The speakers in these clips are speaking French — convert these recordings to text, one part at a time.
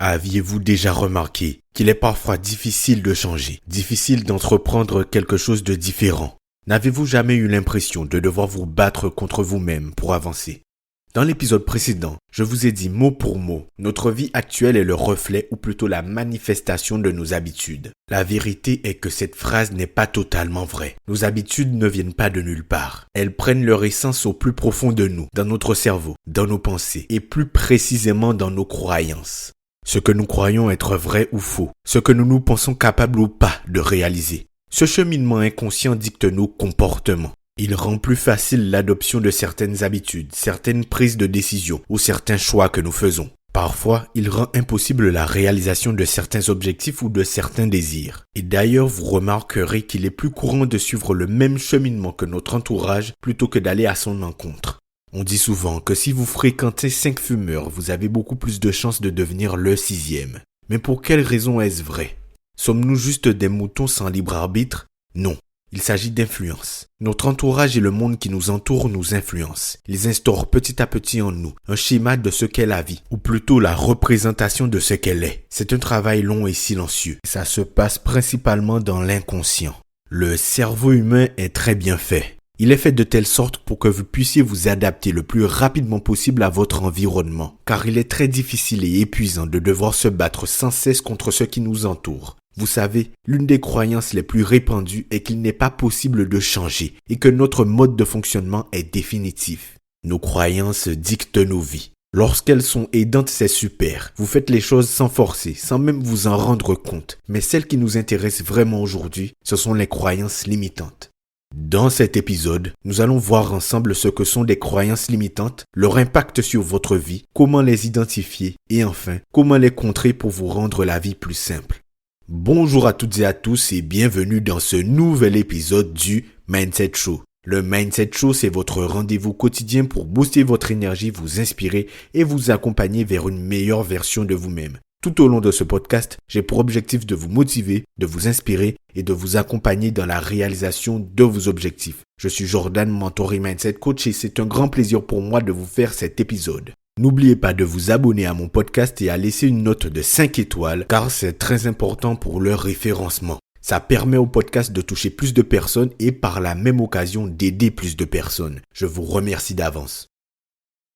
Aviez-vous déjà remarqué qu'il est parfois difficile de changer, difficile d'entreprendre quelque chose de différent? N'avez-vous jamais eu l'impression de devoir vous battre contre vous-même pour avancer? Dans l'épisode précédent, je vous ai dit mot pour mot, notre vie actuelle est le reflet ou plutôt la manifestation de nos habitudes. La vérité est que cette phrase n'est pas totalement vraie. Nos habitudes ne viennent pas de nulle part. Elles prennent leur essence au plus profond de nous, dans notre cerveau, dans nos pensées et plus précisément dans nos croyances. Ce que nous croyons être vrai ou faux, ce que nous nous pensons capables ou pas de réaliser. Ce cheminement inconscient dicte nos comportements. Il rend plus facile l'adoption de certaines habitudes, certaines prises de décision ou certains choix que nous faisons. Parfois, il rend impossible la réalisation de certains objectifs ou de certains désirs. Et d'ailleurs, vous remarquerez qu'il est plus courant de suivre le même cheminement que notre entourage plutôt que d'aller à son encontre. On dit souvent que si vous fréquentez 5 fumeurs, vous avez beaucoup plus de chances de devenir le 6e. Mais pour quelle raison est-ce vrai? Sommes-nous juste des moutons sans libre arbitre? Non. Il s'agit d'influence. Notre entourage et le monde qui nous entoure nous influencent. Ils instaurent petit à petit en nous un schéma de ce qu'est la vie, ou plutôt la représentation de ce qu'elle est. C'est un travail long et silencieux. Ça se passe principalement dans l'inconscient. Le cerveau humain est très bien fait. Il est fait de telle sorte pour que vous puissiez vous adapter le plus rapidement possible à votre environnement, car il est très difficile et épuisant de devoir se battre sans cesse contre ce qui nous entoure. Vous savez, l'une des croyances les plus répandues est qu'il n'est pas possible de changer et que notre mode de fonctionnement est définitif. Nos croyances dictent nos vies. Lorsqu'elles sont aidantes, c'est super. Vous faites les choses sans forcer, sans même vous en rendre compte. Mais celles qui nous intéressent vraiment aujourd'hui, ce sont les croyances limitantes. Dans cet épisode, nous allons voir ensemble ce que sont des croyances limitantes, leur impact sur votre vie, comment les identifier et enfin, comment les contrer pour vous rendre la vie plus simple. Bonjour à toutes et à tous et bienvenue dans ce nouvel épisode du Mindset Show. Le Mindset Show, c'est votre rendez-vous quotidien pour booster votre énergie, vous inspirer et vous accompagner vers une meilleure version de vous-même. Tout au long de ce podcast, j'ai pour objectif de vous motiver, de vous inspirer et de vous accompagner dans la réalisation de vos objectifs. Je suis Jordan, mentor et mindset coach et c'est un grand plaisir pour moi de vous faire cet épisode. N'oubliez pas de vous abonner à mon podcast et à laisser une note de 5 étoiles car c'est très important pour leur référencement. Ça permet au podcast de toucher plus de personnes et par la même occasion d'aider plus de personnes. Je vous remercie d'avance.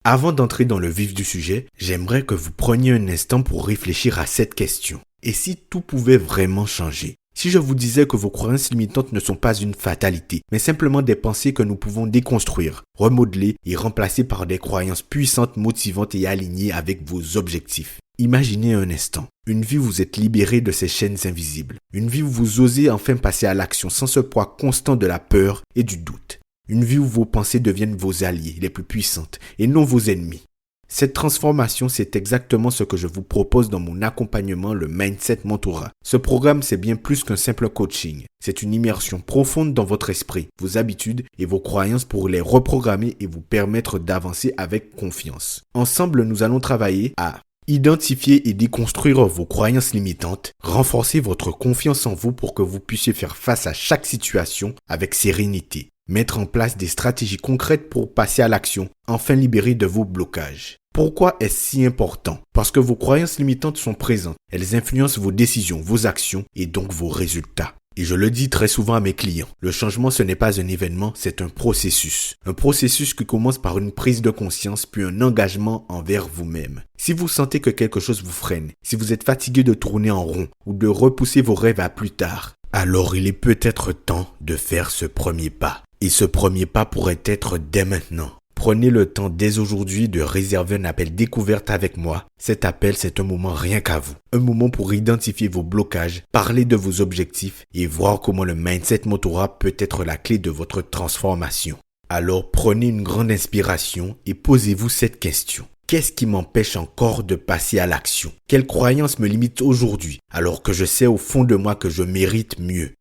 Avant d'entrer dans le vif du sujet, j'aimerais que vous preniez un instant pour réfléchir à cette question. Et si tout pouvait vraiment changer? Si je vous disais que vos croyances limitantes ne sont pas une fatalité, mais simplement des pensées que nous pouvons déconstruire, remodeler et remplacer par des croyances puissantes, motivantes et alignées avec vos objectifs. Imaginez un instant, une vie où vous êtes libéré de ces chaînes invisibles, une vie où vous osez enfin passer à l'action sans ce poids constant de la peur et du doute. Une vie où vos pensées deviennent vos alliés les plus puissantes et non vos ennemis. Cette transformation, c'est exactement ce que je vous propose dans mon accompagnement, le Mindset Mentorat. Ce programme, c'est bien plus qu'un simple coaching. C'est une immersion profonde dans votre esprit, vos habitudes et vos croyances pour les reprogrammer et vous permettre d'avancer avec confiance. Ensemble, nous allons travailler à identifier et déconstruire vos croyances limitantes, renforcer votre confiance en vous pour que vous puissiez faire face à chaque situation avec sérénité. Mettre en place des stratégies concrètes pour passer à l'action, enfin libérer de vos blocages. Pourquoi est-ce si important? Parce que vos croyances limitantes sont présentes. Elles influencent vos décisions, vos actions et donc vos résultats. Et je le dis très souvent à mes clients, le changement ce n'est pas un événement, c'est un processus. Un processus qui commence par une prise de conscience puis un engagement envers vous-même. Si vous sentez que quelque chose vous freine, si vous êtes fatigué de tourner en rond ou de repousser vos rêves à plus tard, alors il est peut-être temps de faire ce premier pas. Et ce premier pas pourrait être dès maintenant. Prenez le temps dès aujourd'hui de réserver un appel découverte avec moi. Cet appel, c'est un moment rien qu'à vous. Un moment pour identifier vos blocages, parler de vos objectifs et voir comment le Mindset Mentorat peut être la clé de votre transformation. Alors prenez une grande inspiration et posez-vous cette question. Qu'est-ce qui m'empêche encore de passer à l'action? Quelle croyance me limite aujourd'hui alors que je sais au fond de moi que je mérite mieux?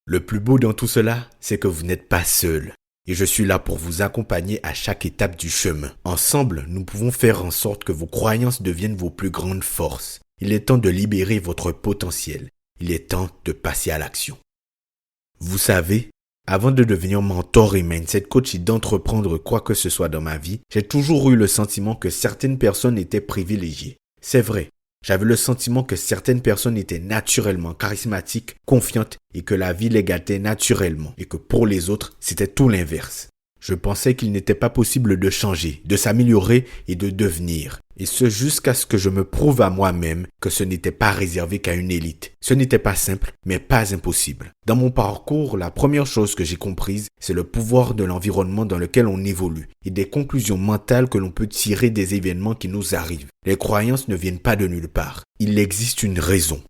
Le plus beau dans tout cela, c'est que vous n'êtes pas seul. Et je suis là pour vous accompagner à chaque étape du chemin. Ensemble, nous pouvons faire en sorte que vos croyances deviennent vos plus grandes forces. Il est temps de libérer votre potentiel. Il est temps de passer à l'action. Vous savez, avant de devenir mentor et mindset coach et d'entreprendre quoi que ce soit dans ma vie, j'ai toujours eu le sentiment que certaines personnes étaient privilégiées. C'est vrai. J'avais le sentiment que certaines personnes étaient naturellement charismatiques, confiantes et que la vie les gâtait naturellement et que pour les autres, c'était tout l'inverse. Je pensais qu'il n'était pas possible de changer, de s'améliorer et de devenir. Et ce jusqu'à ce que je me prouve à moi-même que ce n'était pas réservé qu'à une élite. Ce n'était pas simple, mais pas impossible. Dans mon parcours, la première chose que j'ai comprise, c'est le pouvoir de l'environnement dans lequel on évolue et des conclusions mentales que l'on peut tirer des événements qui nous arrivent. Les croyances ne viennent pas de nulle part. Il existe une raison.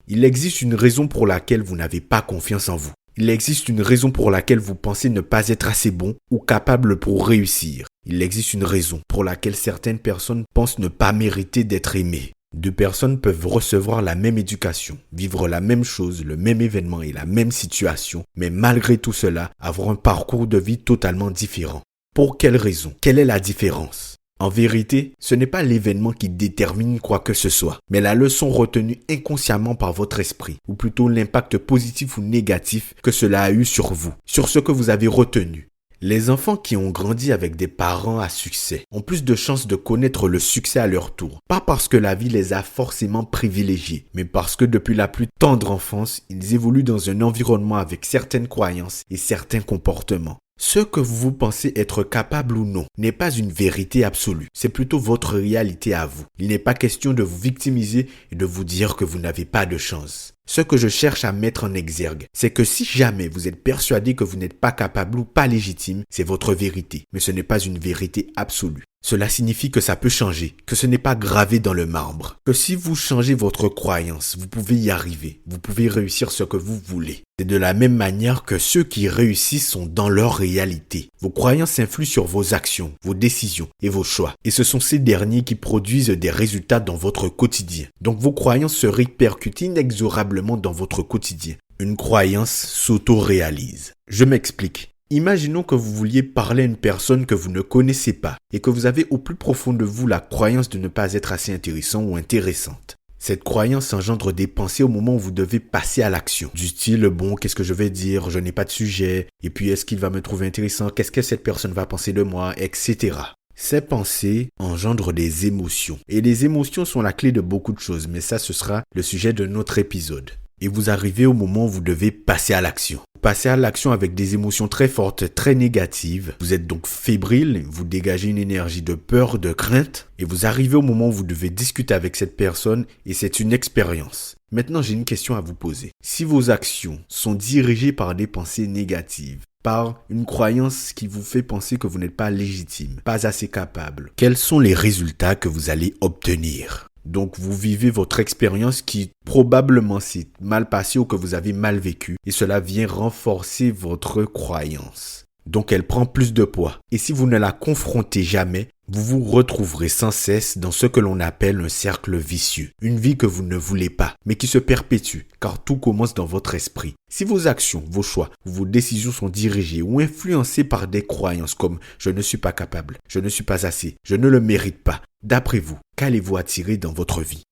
Il existe une raison pour laquelle vous n'avez pas confiance en vous. Il existe une raison pour laquelle vous pensez ne pas être assez bon ou capable pour réussir. Il existe une raison pour laquelle certaines personnes pensent ne pas mériter d'être aimées. Deux personnes peuvent recevoir la même éducation, vivre la même chose, le même événement et la même situation, mais malgré tout cela, avoir un parcours de vie totalement différent. Pour quelle raison? Quelle est la différence? En vérité, ce n'est pas l'événement qui détermine quoi que ce soit, mais la leçon retenue inconsciemment par votre esprit, ou plutôt l'impact positif ou négatif que cela a eu sur vous, sur ce que vous avez retenu. Les enfants qui ont grandi avec des parents à succès ont plus de chances de connaître le succès à leur tour, pas parce que la vie les a forcément privilégiés, mais parce que depuis la plus tendre enfance, ils évoluent dans un environnement avec certaines croyances et certains comportements. Ce que vous pensez être capable ou non n'est pas une vérité absolue, c'est plutôt votre réalité à vous. Il n'est pas question de vous victimiser et de vous dire que vous n'avez pas de chance. Ce que je cherche à mettre en exergue, c'est que si jamais vous êtes persuadé que vous n'êtes pas capable ou pas légitime, c'est votre vérité, mais ce n'est pas une vérité absolue. Cela signifie que ça peut changer, que ce n'est pas gravé dans le marbre, que si vous changez votre croyance, vous pouvez y arriver, vous pouvez réussir ce que vous voulez. C'est de la même manière que ceux qui réussissent sont dans leur réalité. Vos croyances influent sur vos actions, vos décisions et vos choix. Et ce sont ces derniers qui produisent des résultats dans votre quotidien. Donc vos croyances se répercutent inexorablement dans votre quotidien. Une croyance s'auto-réalise. Je m'explique. Imaginons que vous vouliez parler à une personne que vous ne connaissez pas et que vous avez au plus profond de vous la croyance de ne pas être assez intéressant ou intéressante. Cette croyance engendre des pensées au moment où vous devez passer à l'action. Du style, bon, qu'est-ce que je vais dire? Je n'ai pas de sujet. Et puis, est-ce qu'il va me trouver intéressant? Qu'est-ce que cette personne va penser de moi? Etc. Ces pensées engendrent des émotions. Et les émotions sont la clé de beaucoup de choses, mais ça, ce sera le sujet de notre épisode. Et vous arrivez au moment où vous devez passer à l'action. Passez à l'action avec des émotions très fortes, très négatives. Vous êtes donc fébrile, vous dégagez une énergie de peur, de crainte. Et vous arrivez au moment où vous devez discuter avec cette personne et c'est une expérience. Maintenant, j'ai une question à vous poser. Si vos actions sont dirigées par des pensées négatives, par une croyance qui vous fait penser que vous n'êtes pas légitime, pas assez capable, quels sont les résultats que vous allez obtenir ? Donc, vous vivez votre expérience qui probablement s'est mal passée ou que vous avez mal vécu et cela vient renforcer votre croyance. Donc, elle prend plus de poids. Et si vous ne la confrontez jamais, vous vous retrouverez sans cesse dans ce que l'on appelle un cercle vicieux. Une vie que vous ne voulez pas, mais qui se perpétue, car tout commence dans votre esprit. Si vos actions, vos choix, vos décisions sont dirigées ou influencées par des croyances comme « je ne suis pas capable »,« je ne suis pas assez »,« je ne le mérite pas », d'après vous, qu'allez-vous attirer dans votre vie?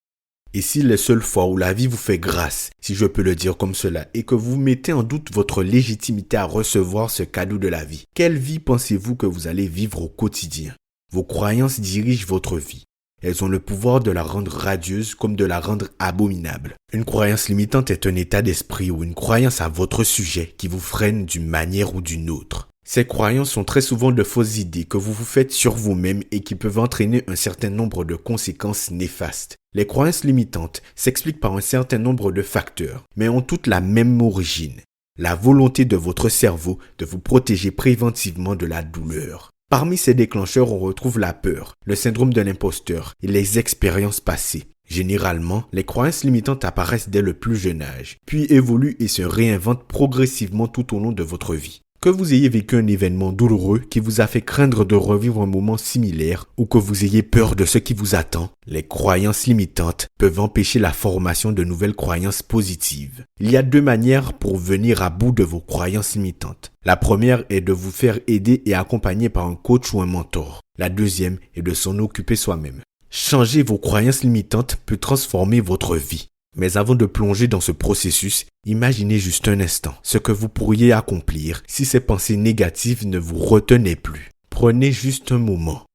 Et si les seules fois où la vie vous fait grâce, si je peux le dire comme cela, et que vous mettez en doute votre légitimité à recevoir ce cadeau de la vie, quelle vie pensez-vous que vous allez vivre au quotidien? Vos croyances dirigent votre vie. Elles ont le pouvoir de la rendre radieuse comme de la rendre abominable. Une croyance limitante est un état d'esprit ou une croyance à votre sujet qui vous freine d'une manière ou d'une autre. Ces croyances sont très souvent de fausses idées que vous vous faites sur vous-même et qui peuvent entraîner un certain nombre de conséquences néfastes. Les croyances limitantes s'expliquent par un certain nombre de facteurs, mais ont toutes la même origine. La volonté de votre cerveau de vous protéger préventivement de la douleur. Parmi ces déclencheurs, on retrouve la peur, le syndrome de l'imposteur et les expériences passées. Généralement, les croyances limitantes apparaissent dès le plus jeune âge, puis évoluent et se réinventent progressivement tout au long de votre vie. Que vous ayez vécu un événement douloureux qui vous a fait craindre de revivre un moment similaire ou que vous ayez peur de ce qui vous attend, les croyances limitantes peuvent empêcher la formation de nouvelles croyances positives. Il y a deux manières pour venir à bout de vos croyances limitantes. La première est de vous faire aider et accompagner par un coach ou un mentor. La deuxième est de s'en occuper soi-même. Changer vos croyances limitantes peut transformer votre vie. Mais avant de plonger dans ce processus, imaginez juste un instant ce que vous pourriez accomplir si ces pensées négatives ne vous retenaient plus. Prenez juste un moment.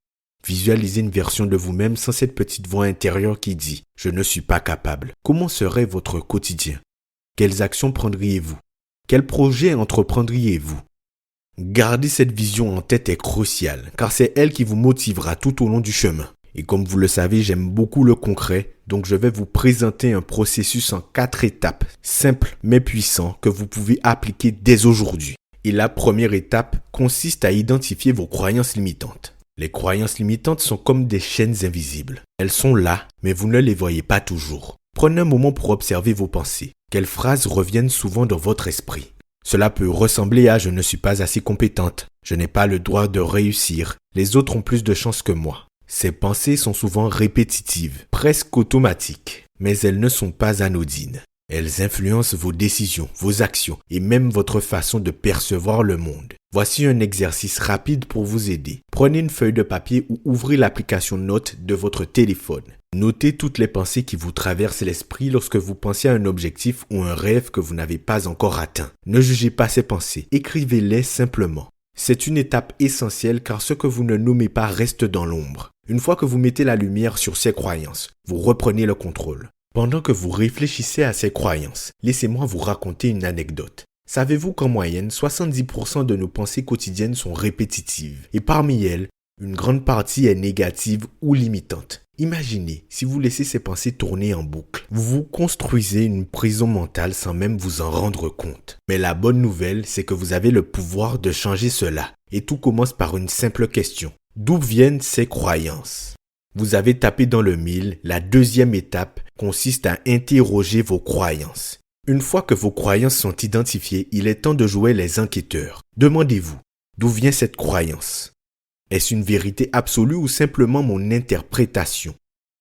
Visualisez une version de vous-même sans cette petite voix intérieure qui dit « Je ne suis pas capable ». Comment serait votre quotidien? Quelles actions prendriez-vous? Quels projets entreprendriez-vous? Garder cette vision en tête est crucial, car c'est elle qui vous motivera tout au long du chemin. Et comme vous le savez, j'aime beaucoup le concret, donc je vais vous présenter un processus en 4 étapes, simples mais puissants, que vous pouvez appliquer dès aujourd'hui. Et la première étape consiste à identifier vos croyances limitantes. Les croyances limitantes sont comme des chaînes invisibles. Elles sont là, mais vous ne les voyez pas toujours. Prenez un moment pour observer vos pensées. Quelles phrases reviennent souvent dans votre esprit? Cela peut ressembler à « je ne suis pas assez compétente »,« je n'ai pas le droit de réussir »,« les autres ont plus de chance que moi ». Ces pensées sont souvent répétitives, presque automatiques, mais elles ne sont pas anodines. Elles influencent vos décisions, vos actions et même votre façon de percevoir le monde. Voici un exercice rapide pour vous aider. Prenez une feuille de papier ou ouvrez l'application Notes de votre téléphone. Notez toutes les pensées qui vous traversent l'esprit lorsque vous pensez à un objectif ou un rêve que vous n'avez pas encore atteint. Ne jugez pas ces pensées, écrivez-les simplement. C'est une étape essentielle car ce que vous ne nommez pas reste dans l'ombre. Une fois que vous mettez la lumière sur ces croyances, vous reprenez le contrôle. Pendant que vous réfléchissez à ces croyances, laissez-moi vous raconter une anecdote. Savez-vous qu'en moyenne, 70% de nos pensées quotidiennes sont répétitives et parmi elles, une grande partie est négative ou limitante. Imaginez si vous laissez ces pensées tourner en boucle. Vous vous construisez une prison mentale sans même vous en rendre compte. Mais la bonne nouvelle, c'est que vous avez le pouvoir de changer cela. Et tout commence par une simple question. D'où viennent ces croyances? Vous avez tapé dans le mille, la deuxième étape consiste à interroger vos croyances. Une fois que vos croyances sont identifiées, il est temps de jouer les enquêteurs. Demandez-vous, d'où vient cette croyance? Est-ce une vérité absolue ou simplement mon interprétation?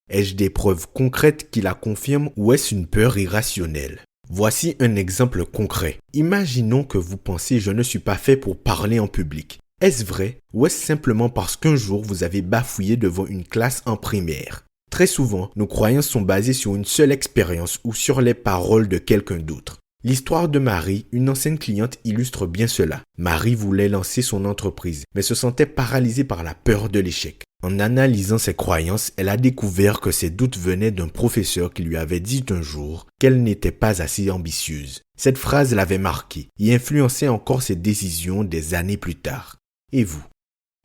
Ai-je des preuves concrètes qui la confirment ou est-ce une peur irrationnelle? Voici un exemple concret. Imaginons que vous pensez « je ne suis pas fait pour parler en public ». Est-ce vrai ou est-ce simplement parce qu'un jour vous avez bafouillé devant une classe en primaire? Très souvent, nos croyances sont basées sur une seule expérience ou sur les paroles de quelqu'un d'autre. L'histoire de Marie, une ancienne cliente, illustre bien cela. Marie voulait lancer son entreprise, mais se sentait paralysée par la peur de l'échec. En analysant ses croyances, elle a découvert que ses doutes venaient d'un professeur qui lui avait dit un jour qu'elle n'était pas assez ambitieuse. Cette phrase l'avait marquée et influençait encore ses décisions des années plus tard. Et vous?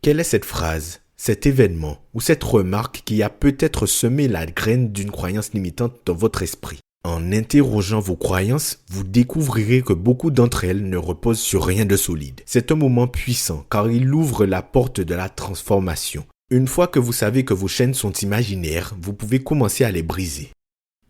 Quelle est cette phrase, cet événement ou cette remarque qui a peut-être semé la graine d'une croyance limitante dans votre esprit? En interrogeant vos croyances, vous découvrirez que beaucoup d'entre elles ne reposent sur rien de solide. C'est un moment puissant car il ouvre la porte de la transformation. Une fois que vous savez que vos chaînes sont imaginaires, vous pouvez commencer à les briser.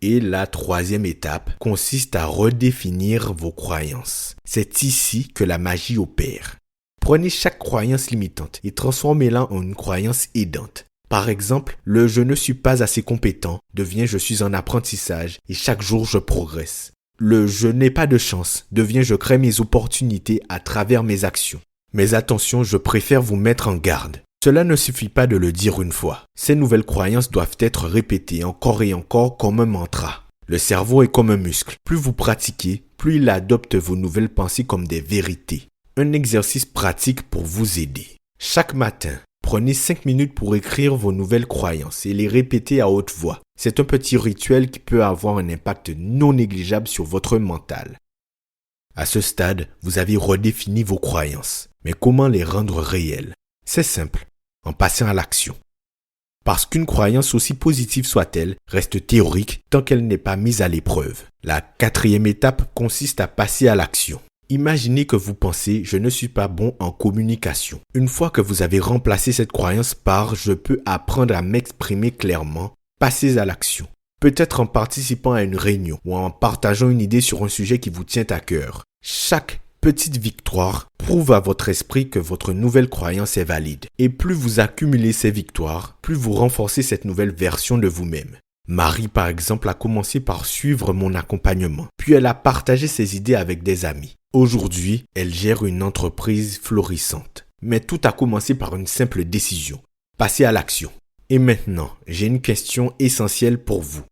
Et la troisième étape consiste à redéfinir vos croyances. C'est ici que la magie opère. Prenez chaque croyance limitante et transformez-la en une croyance aidante. Par exemple, le « je ne suis pas assez compétent » devient « je suis en apprentissage et chaque jour je progresse ». Le « je n'ai pas de chance » devient « je crée mes opportunités à travers mes actions ». Mais attention, je préfère vous mettre en garde. Cela ne suffit pas de le dire une fois. Ces nouvelles croyances doivent être répétées encore et encore comme un mantra. Le cerveau est comme un muscle. Plus vous pratiquez, plus il adopte vos nouvelles pensées comme des vérités. Un exercice pratique pour vous aider. Chaque matin, prenez 5 minutes pour écrire vos nouvelles croyances et les répéter à haute voix. C'est un petit rituel qui peut avoir un impact non négligeable sur votre mental. À ce stade, vous avez redéfini vos croyances. Mais comment les rendre réelles? C'est simple, en passant à l'action. Parce qu'une croyance, aussi positive soit-elle, reste théorique tant qu'elle n'est pas mise à l'épreuve. La quatrième étape consiste à passer à l'action. Imaginez que vous pensez « je ne suis pas bon en communication ». Une fois que vous avez remplacé cette croyance par « je peux apprendre à m'exprimer clairement », passez à l'action. Peut-être en participant à une réunion ou en partageant une idée sur un sujet qui vous tient à cœur. Chaque petite victoire prouve à votre esprit que votre nouvelle croyance est valide. Et plus vous accumulez ces victoires, plus vous renforcez cette nouvelle version de vous-même. Marie, par exemple, a commencé par suivre mon accompagnement, puis elle a partagé ses idées avec des amis. Aujourd'hui, elle gère une entreprise florissante. Mais tout a commencé par une simple décision, passer à l'action. Et maintenant, j'ai une question essentielle pour vous.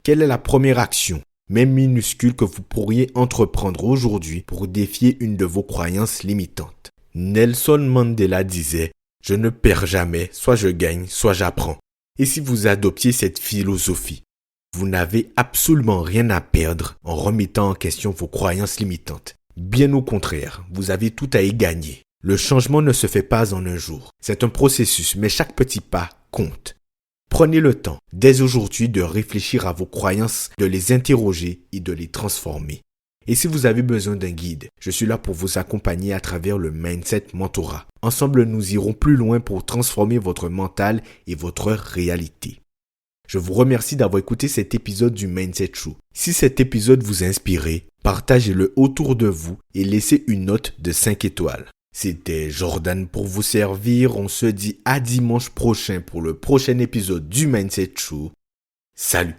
Quelle est la première action, même minuscule, que vous pourriez entreprendre aujourd'hui pour défier une de vos croyances limitantes? Nelson Mandela disait Je ne perds jamais, soit je gagne, soit j'apprends. Et si vous adoptiez cette philosophie, vous n'avez absolument rien à perdre en remettant en question vos croyances limitantes. Bien au contraire, vous avez tout à y gagner. Le changement ne se fait pas en un jour. C'est un processus, mais chaque petit pas compte. Prenez le temps, dès aujourd'hui, de réfléchir à vos croyances, de les interroger et de les transformer. Et si vous avez besoin d'un guide, je suis là pour vous accompagner à travers le Mindset Mentorat. Ensemble, nous irons plus loin pour transformer votre mental et votre réalité. Je vous remercie d'avoir écouté cet épisode du Mindset Show. Si cet épisode vous a inspiré, partagez-le autour de vous et laissez une note de 5 étoiles. C'était Jordan pour vous servir. On se dit à dimanche prochain pour le prochain épisode du Mindset Show. Salut!